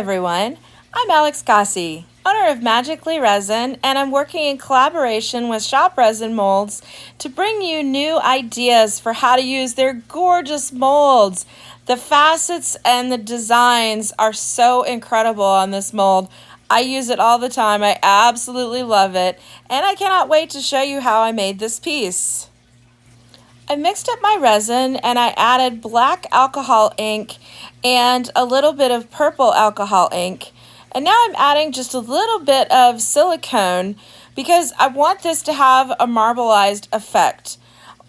everyone, I'm Alex Gosse, owner of Magically Resin, and I'm working in collaboration with Shop Resin Molds to bring you new ideas for how to use their gorgeous molds. The facets and the designs are so incredible on this mold. I use it all the time. I absolutely love it, and I cannot wait to show you how I made this piece. I mixed up my resin and I added black alcohol ink and a little bit of purple alcohol ink. And now I'm adding just a little bit of silicone because I want this to have a marbleized effect.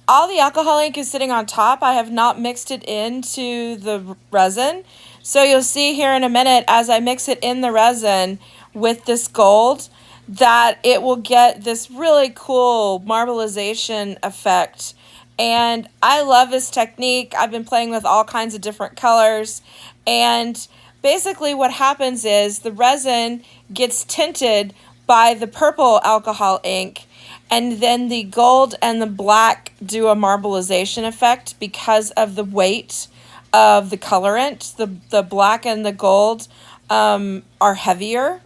All the alcohol ink is sitting on top. I have not mixed it into the resin. So you'll see here in a minute as I mix it in the resin with this gold that it will get this really cool marbleization effect. And I love this technique. I've been playing with all kinds of different colors, and basically what happens is the resin gets tinted by the purple alcohol ink, and then the gold and the black do a marbleization effect because of the weight of the colorant. The black and the gold are heavier.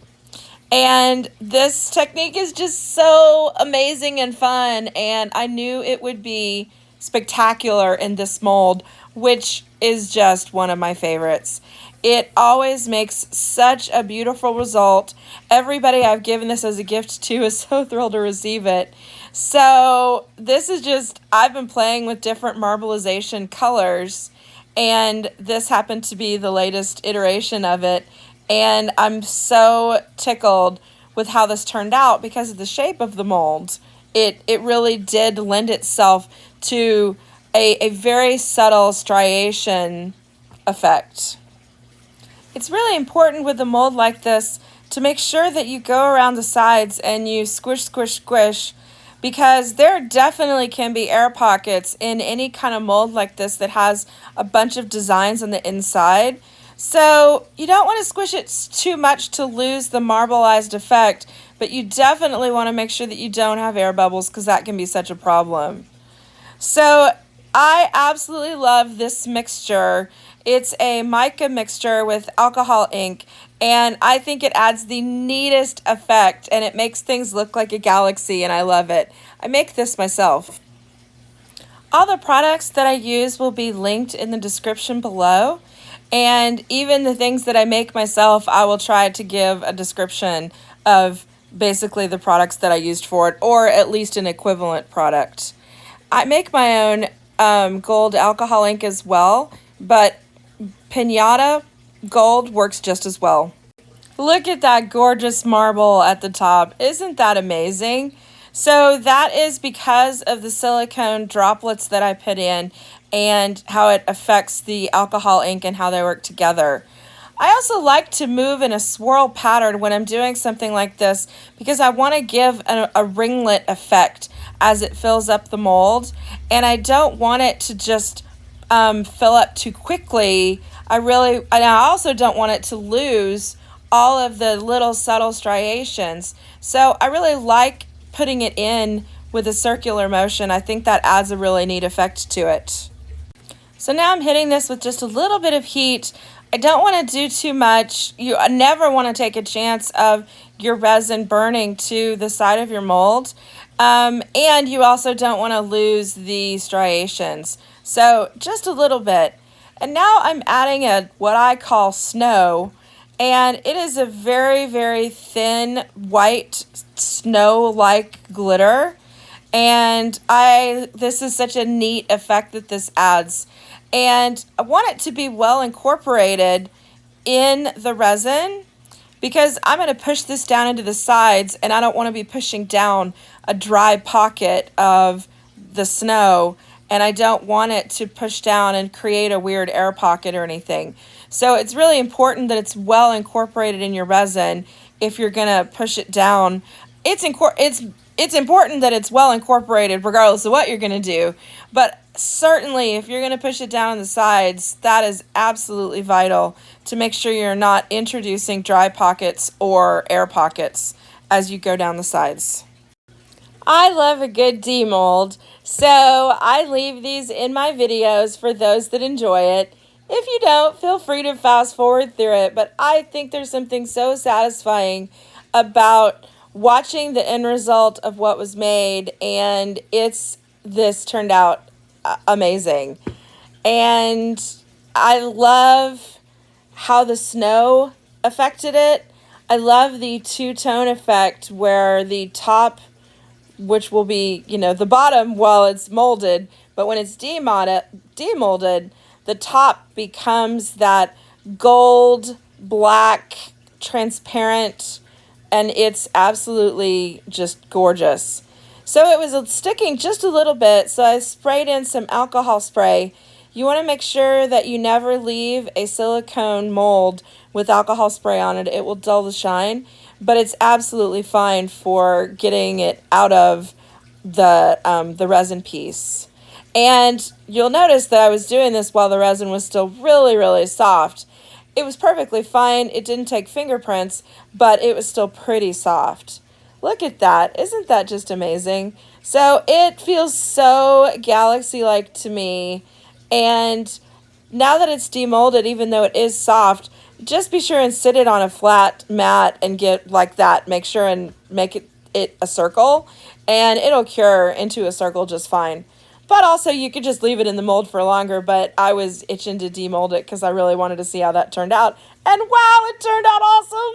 And this technique is just so amazing and fun, and I knew it would be spectacular in this mold, which is just one of my favorites. It always makes such a beautiful result. Everybody I've given this as a gift to is so thrilled to receive it. So this is just, I've been playing with different marbleization colors, and this happened to be the latest iteration of it. And I'm so tickled with how this turned out because of the shape of the mold. It really did lend itself to a very subtle striation effect. It's really important with a mold like this to make sure that you go around the sides and you squish, squish, squish, because there definitely can be air pockets in any kind of mold like this that has a bunch of designs on the inside. So you don't want to squish it too much to lose the marbleized effect, but you definitely want to make sure that you don't have air bubbles because that can be such a problem. So I absolutely love this mixture. It's a mica mixture with alcohol ink, and I think it adds the neatest effect, and it makes things look like a galaxy, and I love it. I make this myself. All the products that I use will be linked in the description below. And even the things that I make myself, I will try to give a description of basically the products that I used for it, or at least an equivalent product. I make my own gold alcohol ink as well, but Pinata gold works just as well. Look at that gorgeous marble at the top. Isn't that amazing? So that is because of the silicone droplets that I put in and how it affects the alcohol ink and how they work together. I also like to move in a swirl pattern when I'm doing something like this because I want to give a ringlet effect as it fills up the mold, and I don't want it to just fill up too quickly. I also don't want it to lose all of the little subtle striations. So I really like putting it in with a circular motion. I think that adds a really neat effect to it. So now I'm hitting this with just a little bit of heat. I don't want to do too much. You never want to take a chance of your resin burning to the side of your mold. And you also don't want to lose the striations. So just a little bit. And now I'm adding what I call snow. And it is a very, very thin white snow-like glitter. And this is such a neat effect that this adds. And I want it to be well incorporated in the resin because I'm going to push this down into the sides, and I don't want to be pushing down a dry pocket of the snow, and I don't want it to push down and create a weird air pocket or anything. So it's really important that it's well incorporated in your resin if you're going to push it down. It's important that it's well incorporated regardless of what you're going to do, but certainly if you're going to push it down on the sides, that is absolutely vital to make sure you're not introducing dry pockets or air pockets as you go down the sides. I love a good demold, so I leave these in my videos for those that enjoy it. If you don't, feel free to fast forward through it. But I think there's something so satisfying about watching the end result of what was made, and this turned out amazing. And I love how the snow affected it. I love the two-tone effect where the top, which will be, the bottom while it's molded, but when it's demolded, the top becomes that gold, black, transparent, and it's absolutely just gorgeous. So it was sticking just a little bit, so I sprayed in some alcohol spray. You want to make sure that you never leave a silicone mold with alcohol spray on it. It will dull the shine, but it's absolutely fine for getting it out of the resin piece. And you'll notice that I was doing this while the resin was still really, really soft. It was perfectly fine. It didn't take fingerprints, but it was still pretty soft. Look at that. Isn't that just amazing? So it feels so Galaxy-like to me. And now that it's demolded, even though it is soft, just be sure and sit it on a flat mat and get like that. Make sure and make it a circle, and it'll cure into a circle just fine. But also, you could just leave it in the mold for longer, but I was itching to demold it because I really wanted to see how that turned out. And wow, it turned out awesome!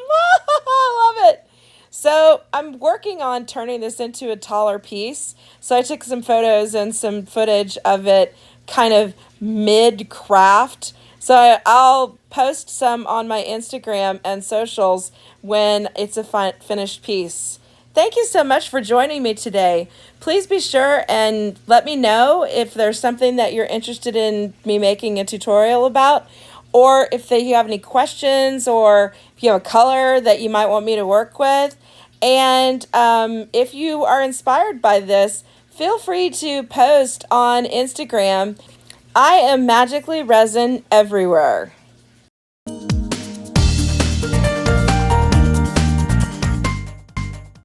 I love it! So I'm working on turning this into a taller piece. So I took some photos and some footage of it kind of mid-craft. So I'll post some on my Instagram and socials when it's a finished piece. Thank you so much for joining me today. Please be sure and let me know if there's something that you're interested in me making a tutorial about, or if you have any questions, or if you have a color that you might want me to work with. And if you are inspired by this, feel free to post on Instagram. I am Magically Resin everywhere.